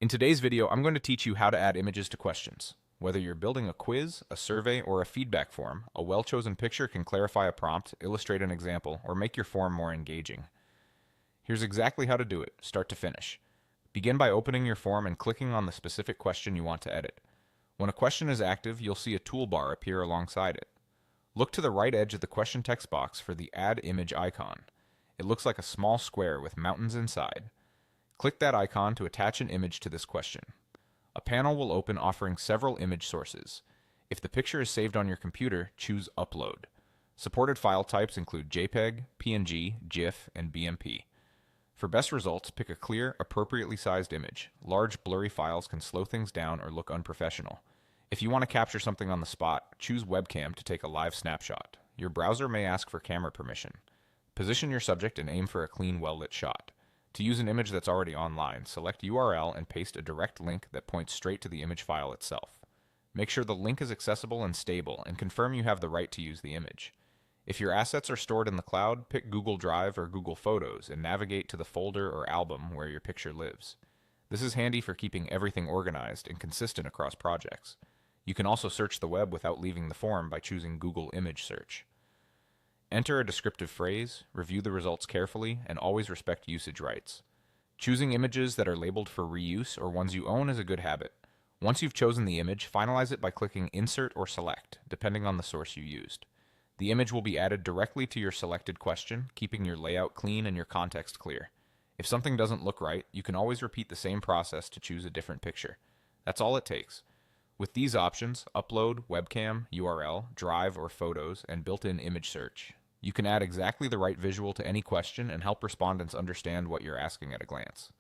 In today's video, I'm going to teach you how to add images to questions. Whether you're building a quiz, a survey, or a feedback form, a well-chosen picture can clarify a prompt, illustrate an example, or make your form more engaging. Here's exactly how to do it, start to finish. Begin by opening your form and clicking on the specific question you want to edit. When a question is active, you'll see a toolbar appear alongside it. Look to the right edge of the question text box for the Add Image icon. It looks like a small square with mountains inside. Click that icon to attach an image to this question. A panel will open offering several image sources. If the picture is saved on your computer, choose Upload. Supported file types include JPEG, PNG, GIF, and BMP. For best results, pick a clear, appropriately sized image. Large, blurry files can slow things down or look unprofessional. If you want to capture something on the spot, choose Webcam to take a live snapshot. Your browser may ask for camera permission. Position your subject and aim for a clean, well-lit shot. To use an image that's already online, select URL and paste a direct link that points straight to the image file itself. Make sure the link is accessible and stable, and confirm you have the right to use the image. If your assets are stored in the cloud, pick Google Drive or Google Photos and navigate to the folder or album where your picture lives. This is handy for keeping everything organized and consistent across projects. You can also search the web without leaving the form by choosing Google Image Search. Enter a descriptive phrase, review the results carefully, and always respect usage rights. Choosing images that are labeled for reuse or ones you own is a good habit. Once you've chosen the image, finalize it by clicking Insert or Select, depending on the source you used. The image will be added directly to your selected question, keeping your layout clean and your context clear. If something doesn't look right, you can always repeat the same process to choose a different picture. That's all it takes. With these options, Upload, Webcam, URL, Drive or Photos, and built-in image search, you can add exactly the right visual to any question and help respondents understand what you're asking at a glance.